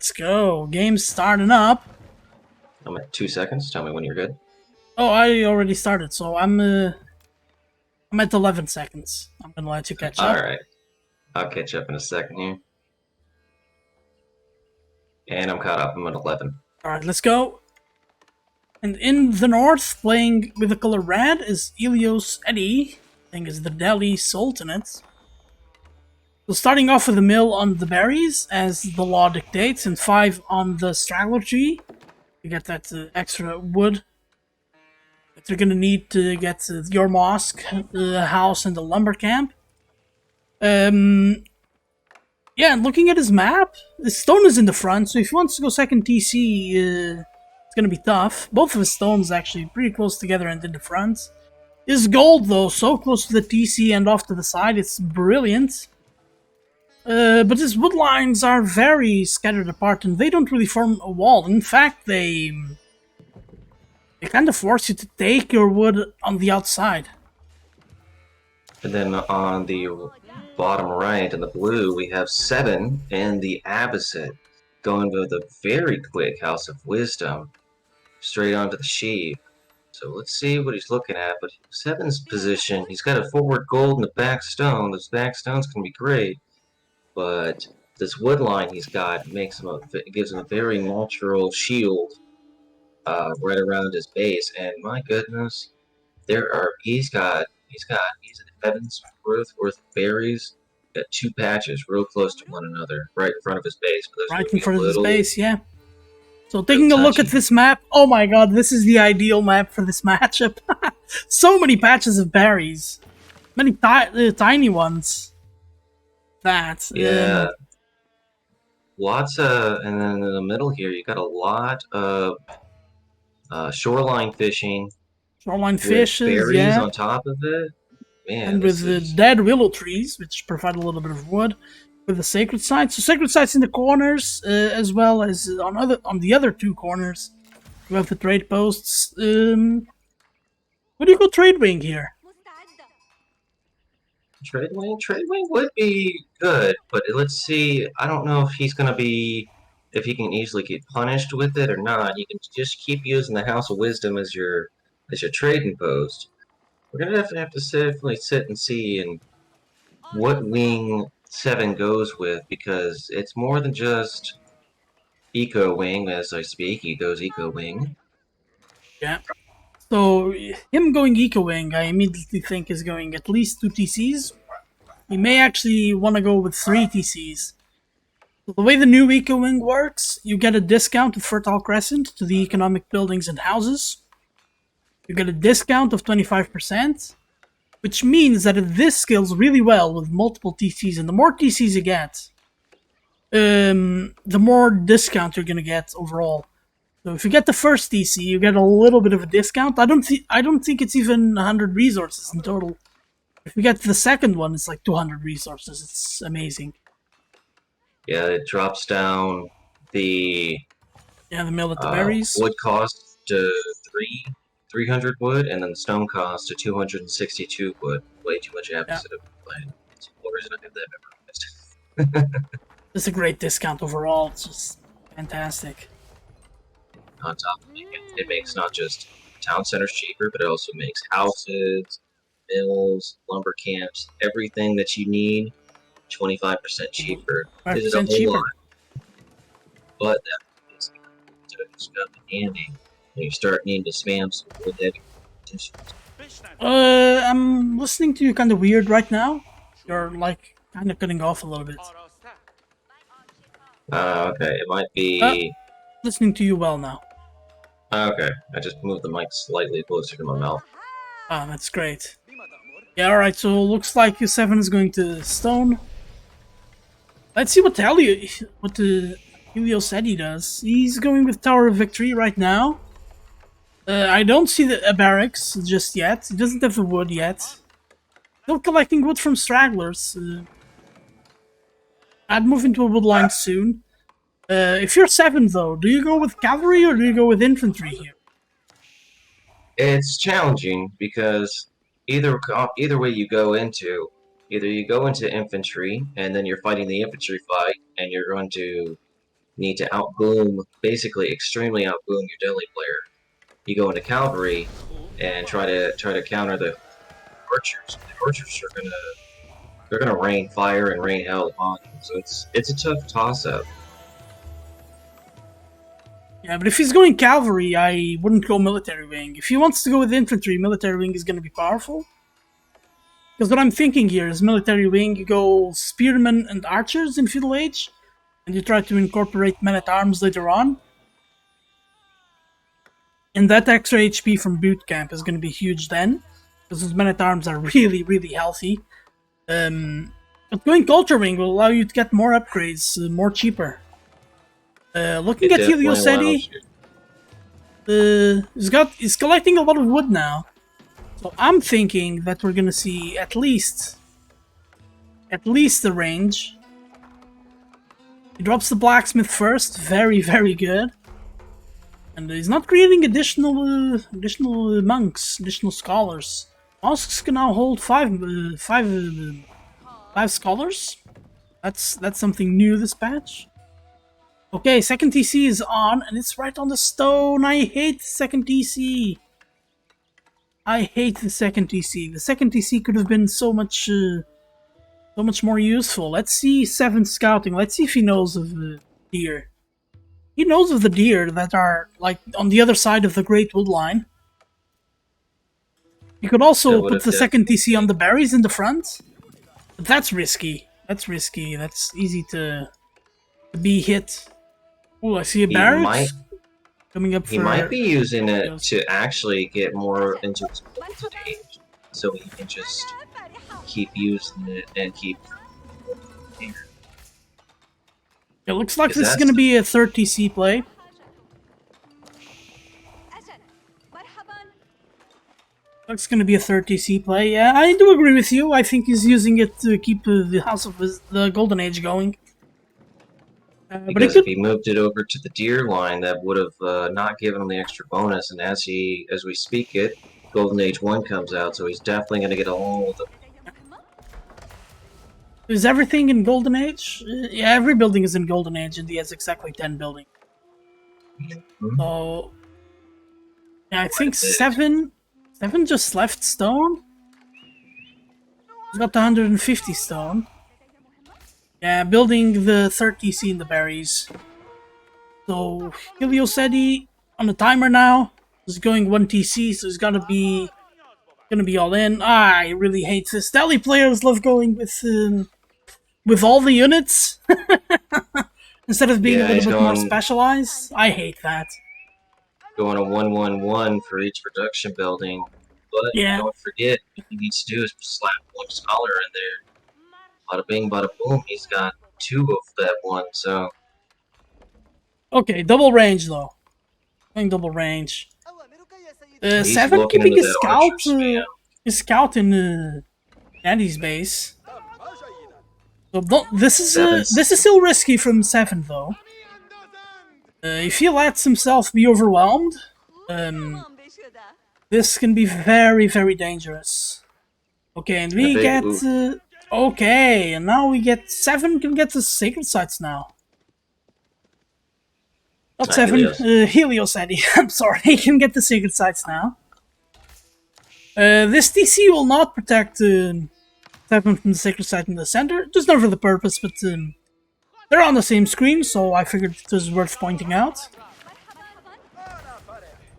let's go. Game's starting up. I'm at 2 seconds. Tell me when you're good. Oh, I already started, so I'm at 11 seconds. I'm gonna let you catch up. Alright. I'll catch up in a second here. And I'm caught up. I'm at 11. All right, let's go. And in the north, playing with the color red is HeliosEdiy. I think is the Delhi Sultanate. So starting off with a mill on the berries, as the law dictates, and 5 on the straggler tree. You get that extra wood that you're gonna need to get your mosque, the house, and the lumber camp. Yeah, and looking at his map, the stone is in the front, so if he wants to go second TC, it's gonna be tough. Both of his stones actually pretty close together and in the front. His gold, though, so close to the TC and off to the side, it's brilliant. But his wood lines are very scattered apart, and they don't really form a wall. In fact, they kind of force you to take your wood on the outside. And then on the bottom right in the blue, we have SeVeN and the Abbasid going with a very quick House of Wisdom straight onto the sheep. So let's see what he's looking at. But SeVeN's position, he's got a forward gold and a back stone. Those back stones can be great, but this wood line he's got makes him gives him a very natural shield right around his base. And my goodness, he's at heaven's worth of berries at 2 patches real close to one another, right in front of his base. But Right in front of his base, yeah. So little taking a look at touchy. this map, oh my god, this is the ideal map for this matchup. So many patches of berries. Many tiny ones. That. Yeah. Lots of, and then in the middle here, you got a lot of shoreline fishing Shoreline with fishes, berries yeah. on top of it. Man, And with this the is dead willow trees, which provide a little bit of wood. With the sacred sites. So sacred sites in the corners, as well as on the other 2 corners. You have the trade posts. What do you go trade wing here? trade wing. Trade wing would be good, but let's see. I don't know if he's gonna be, if he can easily get punished with it or not. You can just keep using the House of Wisdom as your trading post. We're gonna have to definitely sit and see and what wing SeVeN goes with, because it's more than just Eco Wing. As I speak, he goes Eco Wing. Yeah. So him going Eco Wing, I immediately think is going at least 2 TCs. He may actually want to go with 3 TCs. So the way the new Eco Wing works, you get a discount of Fertile Crescent to the economic buildings and houses. You get a discount of 25%, which means that this scales really well with multiple TCs, and the more TCs you get, the more discount you're gonna get overall. So if you get the first TC, you get a little bit of a discount. I don't think it's even 100 resources in total. If you get the second one, it's like 200 resources. It's amazing. Yeah, it drops down the The mill at the berries. wood cost to 300 wood, and then the stone cost to 262 wood. Way too much opposite of land. It's the reason I have that memorized. It's a great discount overall. It's just fantastic. On top of it makes not just town centers cheaper, but it also makes houses, mills, lumber camps, everything that you need 25% cheaper. This is a 5% whole cheaper. lot, but that is stuff in handy when you start needing to spam some wood heavy competitions. I'm listening to you kind of weird right now. You're like kind of cutting off a little bit. Okay, it might be. Listening to you well now. Okay, I just moved the mic slightly closer to my mouth. Ah, that's great. Yeah, alright, so looks like SeVeN is going to stone. Let's see what the HeliosEdiy does. He's going with Tower of Victory right now. I don't see a barracks just yet. He doesn't have the wood yet. Still collecting wood from stragglers. I'd move into a wood line soon. If you're SeVeN though, do you go with cavalry or do you go with infantry here? It's challenging because either way you go into, either you go into infantry and then you're fighting the infantry fight and you're going to need to outboom, basically extremely outboom your deli player. You go into cavalry and try to counter the archers. The archers are gonna rain fire and rain hell upon you. So it's a tough toss up. Yeah, but if he's going cavalry, I wouldn't go military wing. If he wants to go with infantry, military wing is going to be powerful. Because what I'm thinking here is military wing, you go spearmen and archers in feudal age, and you try to incorporate men at arms later on. And that extra HP from boot camp is going to be huge then, because those men at arms are really, really healthy. But going culture wing will allow you to get more upgrades, more cheaper. Looking at HeliosEdiy, he's collecting a lot of wood now. So I'm thinking that we're gonna see at least the range. He drops the blacksmith first, very, very good. And he's not creating additional monks, additional scholars. Mosques can now hold five scholars. That's something new this patch. Okay, second TC is on, and it's right on the stone. I hate the second TC. I hate the second TC. The second TC could have been so much more useful. Let's see SeVeN scouting. Let's see if he knows of the deer. He knows of the deer that are like on the other side of the Great Wood Line. You could also put the second TC on the berries in the front. But that's risky. That's risky. That's easy to be hit. Oh, I see a barracks coming up. He might be using it to actually get more into his stage, so he can just keep using it and keep. It looks like this is going to be a third TC play. Looks going to be a third TC play. Yeah, I do agree with you. I think he's using it to keep the House of the Golden Age going. Because if he moved it over to the deer line, that would have not given him the extra bonus. And as we speak it, Golden Age 1 comes out, so he's definitely going to get along with it. Is everything in Golden Age? Yeah, every building is in Golden Age, and he has exactly 10 buildings. So, yeah, I think SeVeN just left stone. He's got 150 stone. Yeah, building the third TC in the berries. So HeliosEdiy on the timer now. He's going 1 TC, so he's gonna be all in. I really hate this. Deli players love going with all the units instead of being a little bit more specialized. I hate that. Going a 1-1-1 for each production building, but don't forget what he needs to do is slap one scholar in there. Bada bing, bada boom, he's got 2 of that one, so... Okay, double range, though. Going double range. SeVeN keeping his scout in Andy's base. So this is still risky from SeVeN, though. If he lets himself be overwhelmed, this can be very, very dangerous. Okay, and we get... okay, and now we get... SeVeN can get the sacred sites now. Not SeVeN, HeliosEdiy. I'm sorry, he can get the sacred sites now. This TC will not protect SeVeN from the sacred site in the center. Just not for the purpose, but they're on the same screen, so I figured it was worth pointing out.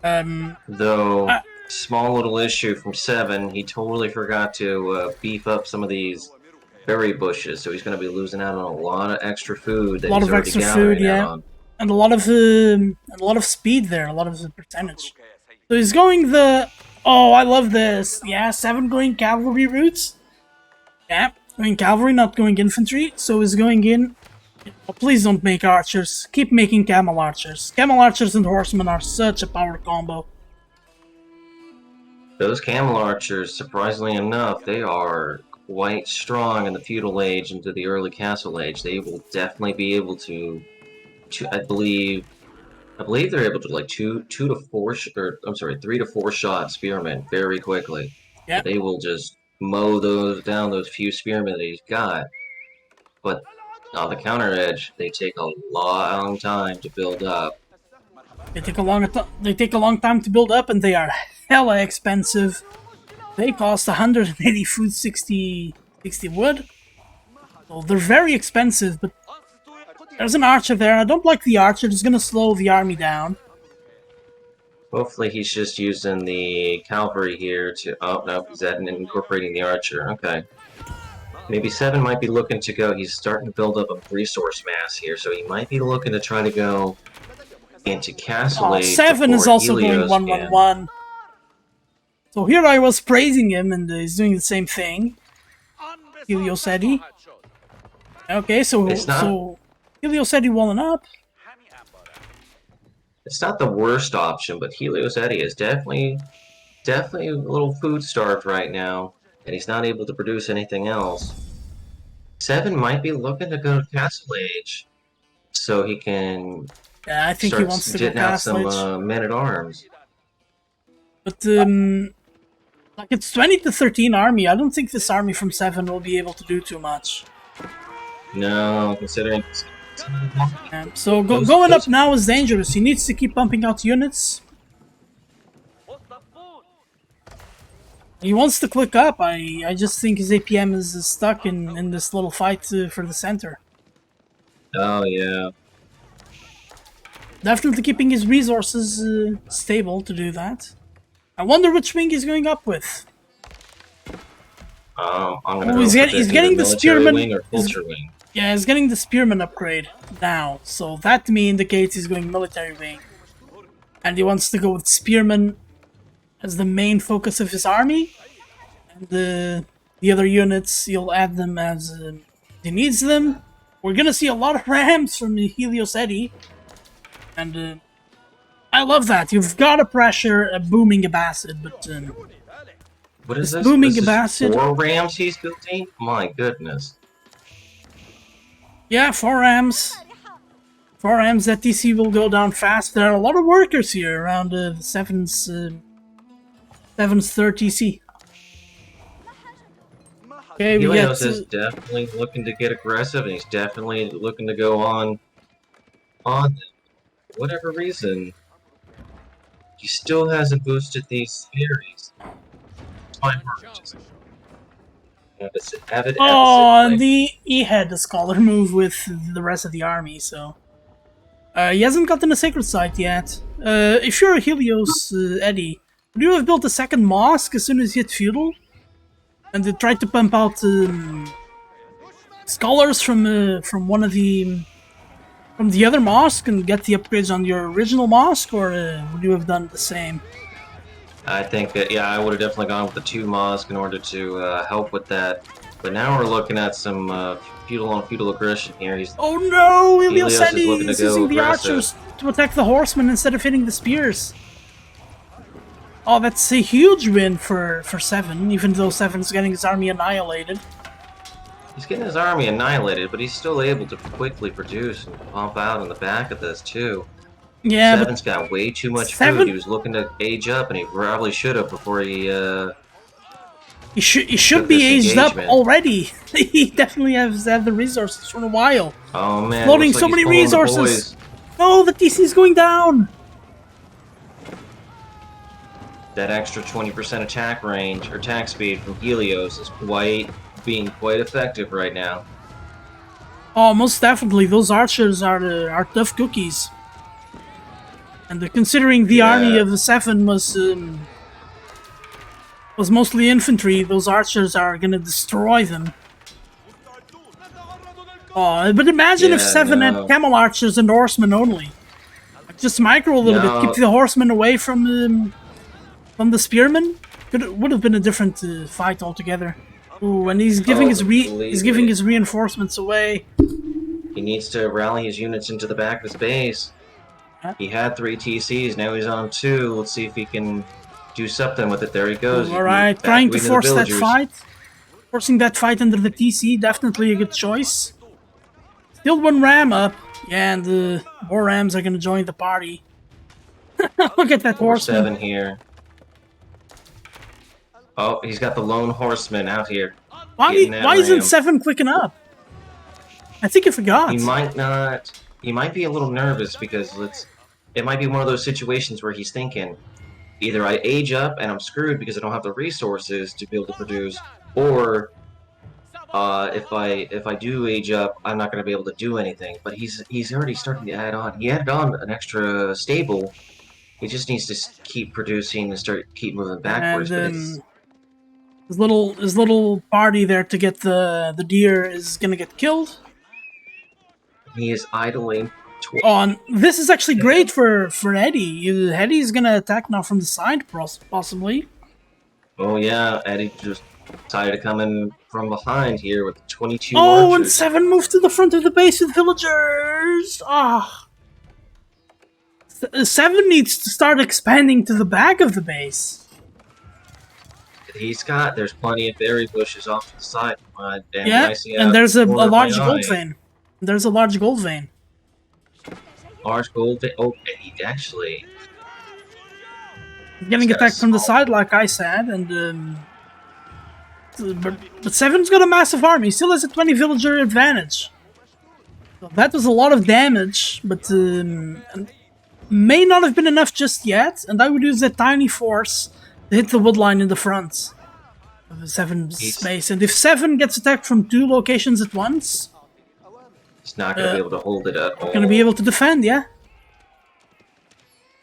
Though, small little issue from SeVeN, he totally forgot to beef up some of these berry bushes, so he's going to be losing out on a lot of extra food. A lot of extra food, yeah, and a lot of speed there, a lot of percentage. So he's going the... Oh, I love this. Yeah, SeVeN going cavalry routes. Yeah, going cavalry, not going infantry. So he's going in... Oh, please don't make archers. Keep making camel archers. Camel archers and horsemen are such a power combo. Those camel archers, surprisingly enough, they are quite strong in the feudal age into the early castle age. They will definitely be able to I believe they're able to like 3 to 4 shot spearmen very quickly. Yeah. They will just mow those few spearmen that he's got. But On the counter edge, they take a long time to build up. They take a long time to build up, and they are hella expensive. They cost 180 food, 60 wood. So they're very expensive, but there's an archer there. I don't like the archer. It's gonna slow the army down. Hopefully he's just using the cavalry here to... Oh, no, he's incorporating the archer. Okay. Maybe SeVeN might be looking to go... He's starting to build up a resource mass here, so he might be looking to try to go into Castle Age. SeVeN is also going 1-1-1. So here I was praising him, and he's doing the same thing. HeliosEdiy. Okay, so HeliosEdiy walling up. It's not the worst option, but HeliosEdiy is definitely a little food starved right now, and he's not able to produce anything else. SeVeN might be looking to go to Castle Age, so he can. Yeah, I think he wants to go Castle Age. Some men-at-arms. But like it's 20-13 army. I don't think this army from SeVeN will be able to do too much. No, considering. So going up now is dangerous. He needs to keep pumping out units. He wants to click up. I just think his APM is stuck in this little fight for the center. Oh yeah. Definitely keeping his resources stable to do that. I wonder which wing he's going up with. I'm gonna he's getting the spearman wing or culture wing. Yeah, he's getting the spearman upgrade now, so that to me indicates he's going military wing. And he wants to go with spearman as the main focus of his army. And the other units, he'll add them as he needs them. We're gonna see a lot of rams from the HeliosEdiy. And I love that. You've got to pressure a booming Abbasid, but what is this? Booming this Abbasid. 4 rams he's building? My goodness. Yeah, 4 rams. 4 rams, that TC will go down fast. There are a lot of workers here around SeVeN's 3rd TC. Okay, Helios is definitely looking to get aggressive, and he's definitely looking to go on them. For whatever reason, he still hasn't boosted these theories. And he had the scholar move with the rest of the army, so he hasn't gotten a sacred site yet. If you're a HeliosEdiy, would you have built a second mosque as soon as you hit feudal, and they tried to pump out scholars from the other mosque and get the upgrades on your original mosque, or would you have done the same? I think that, yeah, I would have definitely gone with the 2 mosque in order to help with that. But now we're looking at some feudal on feudal aggression here. Oh no! HeliosEdiy is using the archers to attack the horsemen instead of hitting the spears. Oh, that's a huge win for SeVeN, even though SeVeN's getting his army annihilated. He's getting his army annihilated, but he's still able to quickly produce and pump out on the back of this, too. Yeah, SeVeN's got way too much food. He was looking to age up, and he probably should have before he should be aged up already. He definitely has had the resources for a while. Oh man, loading so many resources. No, the TC is going down. That extra 20% attack range or attack speed from Helios is being quite effective right now. Oh, most definitely. Those archers are tough cookies. And considering the army of SeVeN was mostly infantry, those archers are gonna destroy them. Oh, but imagine if SeVeN had camel archers and horsemen only. Just micro a little bit, keep the horsemen away from the spearmen. Would have been a different fight altogether. Ooh, and he's giving his reinforcements away. He needs to rally his units into the back of his base. He had 3 TCs, now he's on 2. Let's see if he can do something with it. There he goes. Alright, trying to force that fight. Forcing that fight under the TC, definitely a good choice. Still 1 ram up. Yeah, and more rams are gonna join the party. Look at that horseman. 7 here. Oh, he's got the lone horseman out here. Why isn't SeVeN clicking up? I think you forgot. He might not. He might be a little nervous because it might be one of those situations where he's thinking, either I age up and I'm screwed because I don't have the resources to be able to produce, or if I do age up, I'm not going to be able to do anything. But he's already starting to add on. He added on an extra stable. He just needs to keep producing and keep moving And backwards. But it's his little party there to get the deer is gonna get killed. he is idling. On this is actually great for Eddie. Eddie's gonna attack now from the side, possibly. Oh yeah, Eddie just decided to come in from behind here with 22 Oh, and archers. SeVeN moved to the front of the base with villagers. Ah, SeVeN needs to start expanding to the back of the base. There's plenty of berry bushes off to the side. Yeah, and there's a large gold vein. There's a large gold vein. Large gold vein. Oh, and he actually Getting attacked from the side, like I said, and but SeVeN's got a massive army. He still has a 20 villager advantage. So that was a lot of damage, but may not have been enough just yet. And I would use that tiny force to hit the wood line in the front of SeVeN's space. And if SeVeN gets attacked from 2 locations at once, he's not going to be able to hold it at all. Going to be able to defend, yeah.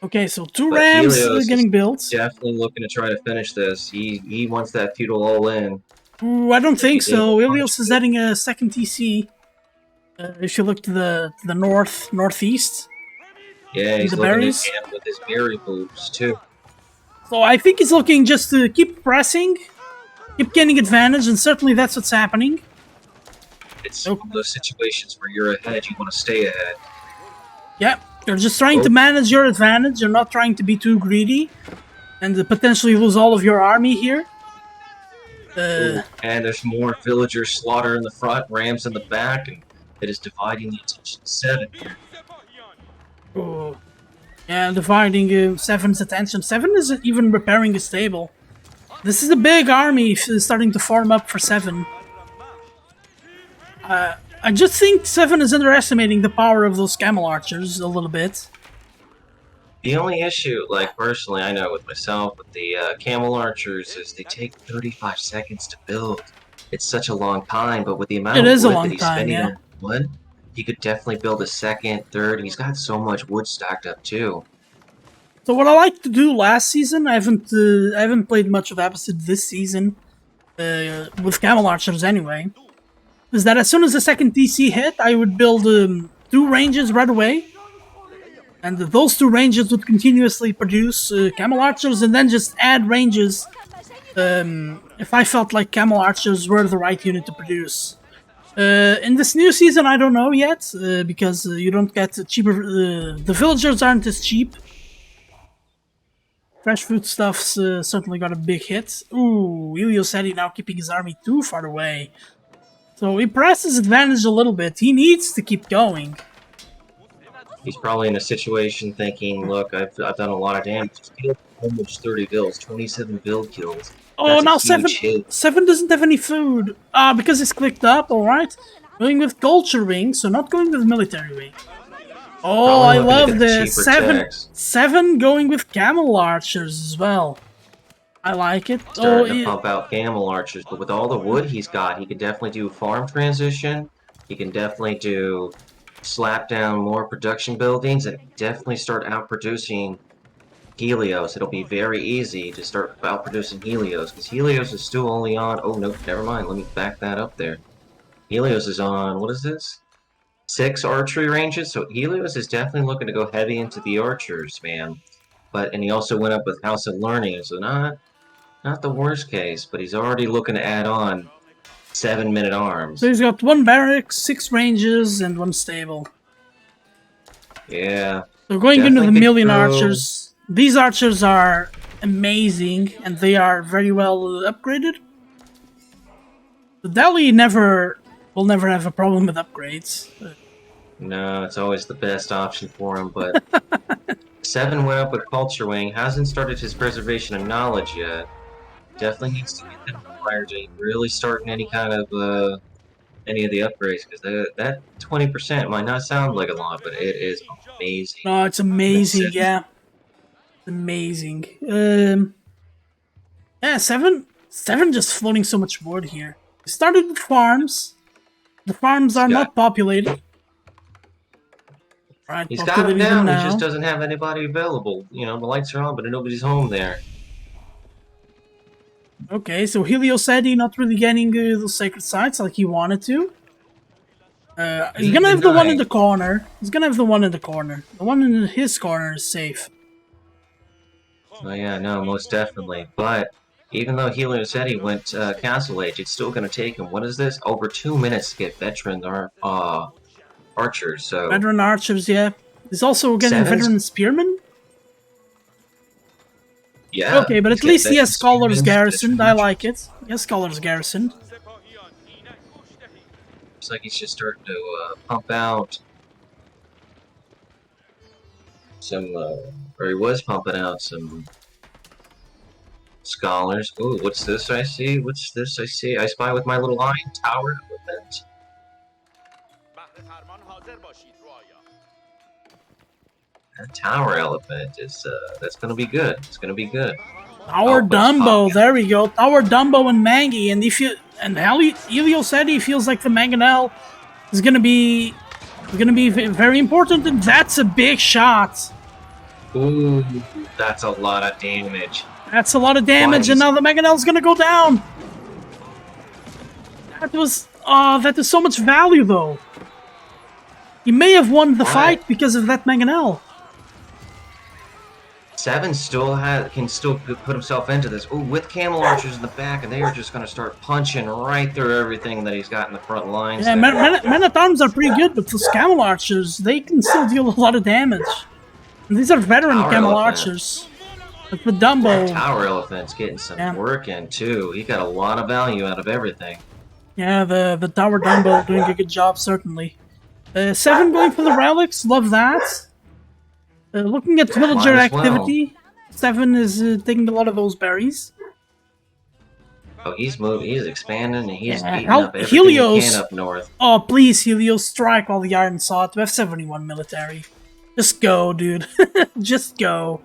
Okay, so 2 rams getting built. Definitely looking to try to finich this. He wants that feudal all in. Ooh, I don't think so. Helios is adding a second TC. If you look to the northeast. Yeah, he's looking at him with his berry boobs too. So I think he's looking just to keep pressing, keep gaining advantage, and certainly that's what's happening. It's one of those situations where you're ahead, you want to stay ahead. Yeah, you're just trying to manage your advantage. You're not trying to be too greedy and potentially lose all of your army here. And there's more villagers slaughter in the front, rams in the back, and it is dividing the attention of SeVeN here. Oh. Yeah, dividing SeVeN's attention. SeVeN is even repairing a stable. This is a big army starting to form up for SeVeN. I just think SeVeN is underestimating the power of those camel archers a little bit. The only issue, like personally, I know with myself, with the camel archers, is they take 35 seconds to build. It's such a long time, but with the amount of wood that he's spending on wood, he could definitely build a second, third, and he's got so much wood stacked up too. So what I liked to do last season, I haven't played much of Abbasid this season, with camel archers anyway, is that as soon as the second TC hit, I would build 2 ranges right away. And those 2 ranges would continuously produce camel archers, and then just add ranges if I felt like camel archers were the right unit to produce. In this new season, I don't know yet, because you don't get cheaper. The villagers aren't as cheap. Fresh food stuff's certainly got a big hit. Ooh, HeliosEdiy now keeping his army too far away. So he presses advantage a little bit. He needs to keep going. He's probably in a situation thinking, look, I've done a lot of damage. He's killed almost 30 builds, 27 build kills. Oh, now SeVeN doesn't have any food. Because it's clicked up, alright. Going with culture wing, so not going with military wing. Oh, I love this. SeVeN going with camel archers as well. I like it. Starting to pump out camel archers, but with all the wood he's got, he can definitely do farm transition. He can definitely do slap down more production buildings and definitely start outproducing Helios. It'll be very easy to start outproducing Helios, because Helios is still only on... Oh, no, never mind. Let me back that up there. Helios is on... What is this? 6 archery ranges, so Helios is definitely looking to go heavy into the archers, man. And he also went up with House of Learning, so not the worst case, but he's already looking to add on 7 men-at-arms. So he's got 1 barracks, 6 ranges, and 1 stable. Yeah. So going into the million archers. These archers are amazing, and they are very well upgraded. The Delhi will never have a problem with upgrades. No, it's always the best option for him, but SeVeN went up with Culture Wing, hasn't started his Preservation of Knowledge yet. Definitely needs to get them prior to really starting any kind of any of the upgrades because that 20% might not sound like a lot, but it is amazing. No, it's That's amazing. it. Yeah, amazing. Yeah, seven just floating so much wood here. We started with farms. The farms He's are got not populated. Right, he's got him populating them down. He just now. doesn't have anybody available. You know, the lights are on, but nobody's home there. Okay, so HeliosEdiy not really getting those sacred sites like he wanted to. He's gonna Neither have the one in night. the corner. He's gonna have the one in the corner. The one in his corner is safe. Oh yeah, no, most definitely. But even though HeliosEdiy went Castle Age, it's still going to take him. What is this? Over 2 minutes to get veteran archers. So Veteran archers, yeah. He's also getting seven's veteran spearmen. yeah. Okay, but He's at getting least he veteran has scholars spearmen, garrisoned. veteran I like archers. it. He has scholars garrisoned. Looks like he's just starting to pump out some, or he was pumping out some scholars. Ooh, what's this I see? What's this I see? I spy with my little eye tower equipment. That tower elephant is that's gonna be good. It's gonna be good. Tower Oh, but it's Dumbo, popping. there we go. Tower Dumbo and Mangy, and if you and HeliosEdiy feels like the Mangonel is gonna be very important, and that's a big shot. Ooh, that's a lot of damage. That's a lot of damage, and now the Mangonel's gonna go down. That is so much value though. He may have won the fight because of that Mangonel. SeVeN can still put himself into this. Ooh, with camel archers in the back, and they are just going to start punching right through everything that he's got in the front lines. Yeah, men-at-arms are pretty good, but those camel archers, they can still deal a lot of damage. And these are veteran camel archers. Like the Dumbo. Tower elephant's getting some work in too. He got a lot of value out of everything. Yeah, the Tower Dumbo doing a good job, certainly. SeVeN going for the relics, love that. Looking at villager activity, SeVeN is taking a lot of those berries. Oh, he's moving, he's expanding, and he's eating up everything he can up north. Oh, please, Helios, strike while the iron sought. We have 71 military. Just go, dude. Just go.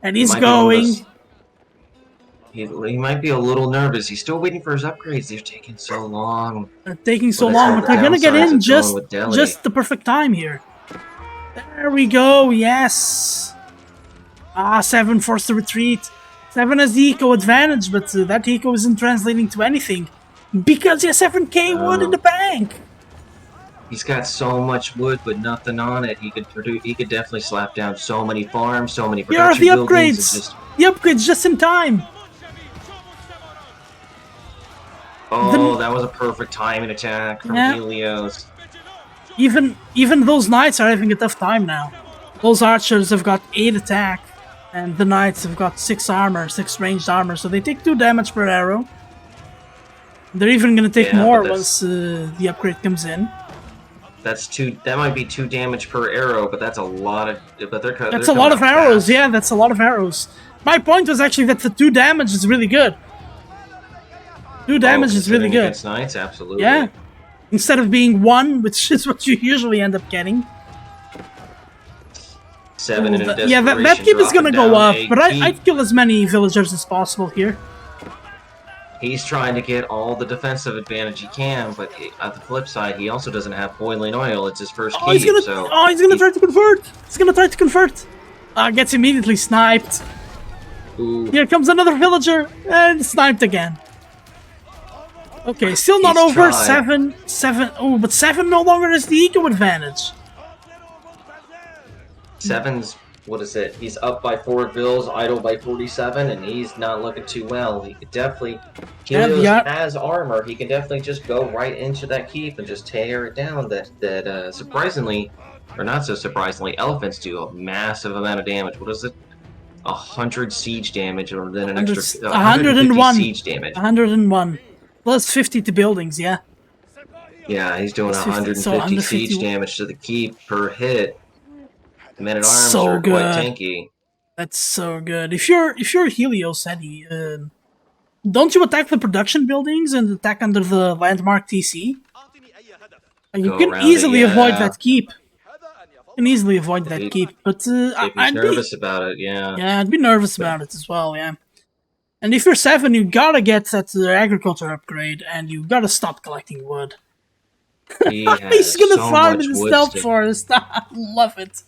And he's going. He might be a little nervous. He's still waiting for his upgrades. They're taking so long. They're taking so long, but they're gonna get in just the perfect time here. There we go, yes! Ah, SeVeN forced to retreat. SeVeN has the eco advantage, but that eco isn't translating to anything. Because he has 7k wood in the bank! He's got so much wood, but nothing on it. He could definitely slap down so many farms, so many production buildings. Here are the upgrades! The upgrades just in time! Oh, that was a perfect timing attack from Helios. Even those knights are having a tough time now. Those archers have got 8 attack, and the knights have got 6 armor, 6 ranged armor, so they take 2 damage per arrow. They're even gonna take more once the upgrade comes in. That might be 2 damage per arrow, but that's a lot of. But that's a lot of arrows. Fast. Yeah, that's a lot of arrows. My point was actually that the 2 damage is really good. 2 damage is really good. Against knights, absolutely. Yeah. Instead of being 1, which is what you usually end up getting. 7 in a desperation. Yeah, that keep is gonna go up, but I'd kill as many villagers as possible here. He's trying to get all the defensive advantage he can, but at the flip side, he also doesn't have boiling oil. It's his first keep, he's gonna try to convert! He's gonna try to convert! Gets immediately sniped. Ooh. Here comes another villager, and sniped again. Okay, still not over. 7. Oh, but 7 no longer has the eco advantage. 7's, what is it? He's up by 4 vills, idle by 47, and he's not looking too well. He could definitely. Helios has armor. He can definitely just go right into that keep and just tear it down. That surprisingly, or not so surprisingly, elephants do a massive amount of damage. What is it? 100 siege damage, or then an extra 101 siege damage. 101. Plus 50 to buildings, yeah. Yeah, he's doing 150 siege damage to the keep per hit. Men-at-arms are quite tanky. That's so good. If you're HeliosEdiy, Don't you attack the production buildings and attack under the landmark TC? Like, you Go can around easily it, avoid yeah. that keep. You can easily avoid that keep, but If he's I'd nervous about it, yeah. yeah, I'd be nervous about it as well, yeah. And if you're SeVeN, you gotta get that agriculture upgrade, and you gotta stop collecting wood. He He's has gonna so farm much in the wood stealth still. forest. Love it.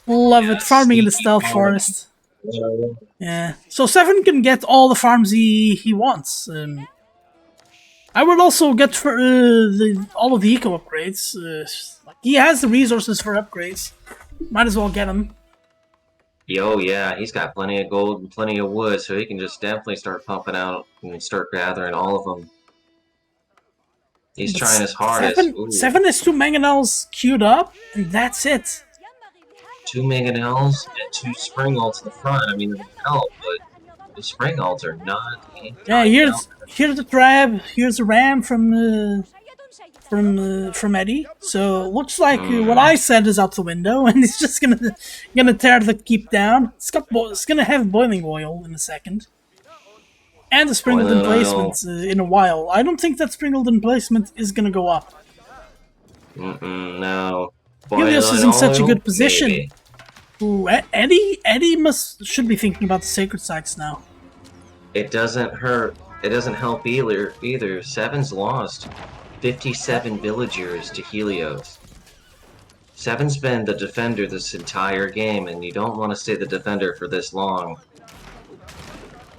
Love it. Farming in the stealth forest. Yeah. So SeVeN can get all the farms he wants. I would also get for all of the eco upgrades. Like, he has the resources for upgrades. Might as well get them. Yo, yeah, he's got plenty of gold and plenty of wood, so he can just definitely start pumping out and start gathering all of them. He's But trying his hardest. SeVeN has 2 mangonels queued up, and that's it. 2 mangonels and 2 spring ults in the front. I mean, it'll help, but the spring ults are not. Yeah, here's the crab. Here's a ram from Eddie. So looks like what I said is out the window, and it's just gonna tear the keep down. It's gonna have boiling oil in a second, and the sprinkled emplacement in a while. I don't think that sprinkled emplacement is gonna go up. No. Helios is in such a good position. Maybe. Ooh, Eddie should be thinking about the sacred sites now. It doesn't hurt. It doesn't help either. SeVeN's lost 57 villagers to Helios. SeVeN's been the defender this entire game, and you don't want to stay the defender for this long.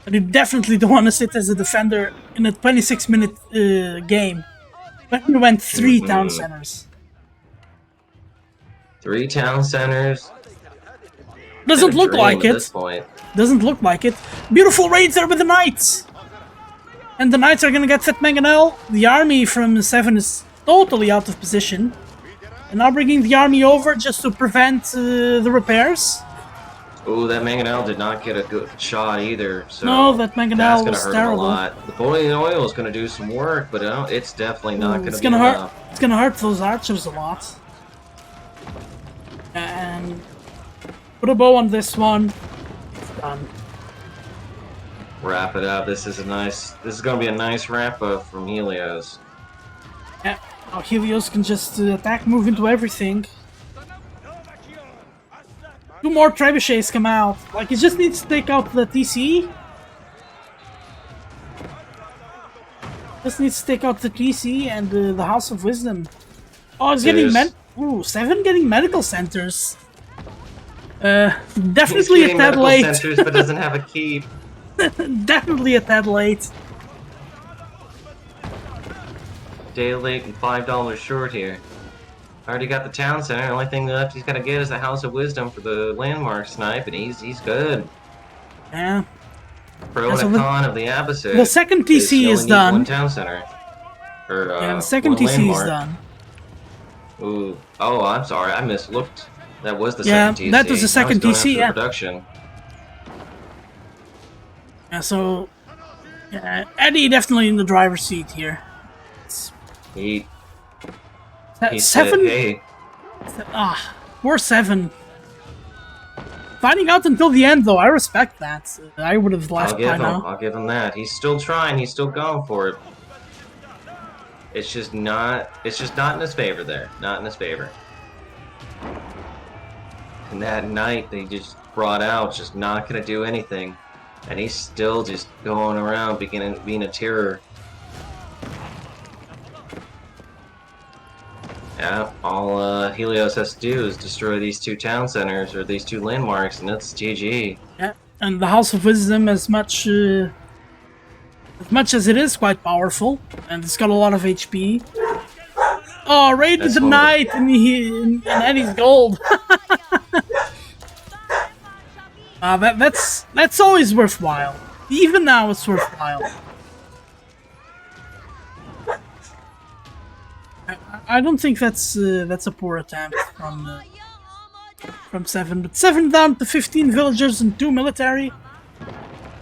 But you definitely don't want to sit as a defender in a 26-minute game. When you went 3 town centers. 3 town centers. Doesn't look like it. Doesn't look like it. Beautiful raids there with the knights. And the knights are gonna get that mangonel. The army from SeVeN is totally out of position. And now bringing the army over just to prevent the repairs. Ooh, that mangonel did not get a good shot either. So no, that mangonel was terrible. A lot. The boiling oil is gonna do some work, but it's definitely not gonna be enough. It's gonna hurt those archers a lot. And put a bow on this one. It's done. Wrap it up. This is gonna be a nice wrap up from Helios. Yeah, now Helios can just attack, move into everything. 2 more trebuchets come out. Like, he just needs to take out the TC. Just needs to take out the TC and the House of Wisdom. Oh, he's getting SeVeN getting medical centers. Definitely a tad late. Centers, but doesn't have a keep. Definitely a tad late. Day late and $5 short here. Already got the town center. The only thing left he's got to get is the House of Wisdom for the landmark snipe, and he's good. Yeah. Pro and a con of the Abyssal. The second TC is done. 1 town center. Yeah, the second TC is done. Ooh. Oh, I'm sorry. I mislooked. That was the second TC. Yeah, that was the second TC, yeah. Production. Yeah, so... Yeah, Eddie definitely in the driver's seat here. He SeVeN... said, hey. Poor SeVeN. Fighting out until the end, though, I respect that. I would have left by now. I'll give him that. He's still trying. He's still going for it. It's just not in his favor there. Not in his favor. And that knight they just brought out just not gonna do anything. And he's still just going around being a terror. Yeah, all Helios has to do is destroy these 2 town centers or these 2 landmarks, and that's GG. Yeah, and the House of Wisdom, as much as it is quite powerful, and it's got a lot of HP. Oh, raided the knight and Eddie's gold. That's always worthwhile. Even now, it's worthwhile. I don't think that's a poor attempt from SeVeN, but SeVeN down to 15 villagers and 2 military.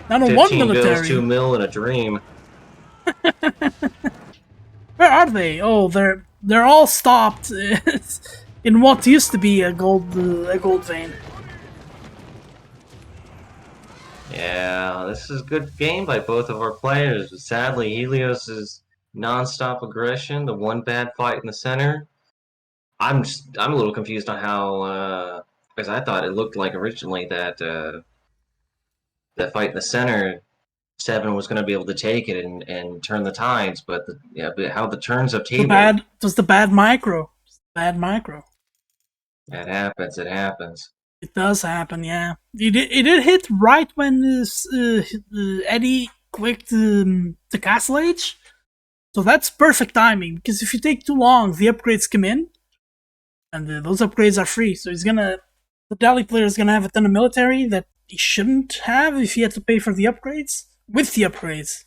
Down to 1 military. 15 2 mil in a dream. Where are they? Oh, they're all stopped in what used to be a gold vein. Yeah, this is a good game by both of our players. But sadly, Helios's non-stop aggression, the one bad fight in the center. I'm a little confused on how because I thought it looked like originally that that fight in the center, SeVeN was going to be able to take it and turn the tides, but but how the turns of The table, bad, it was the bad micro. Bad micro. that happens. It happens. It does happen, yeah. It did hit right when Eddie clicked the castle age. So that's perfect timing, because if you take too long, the upgrades come in, and those upgrades are free. So the Dali player is gonna have a ton of military that he shouldn't have if he had to pay for the upgrades, with the upgrades.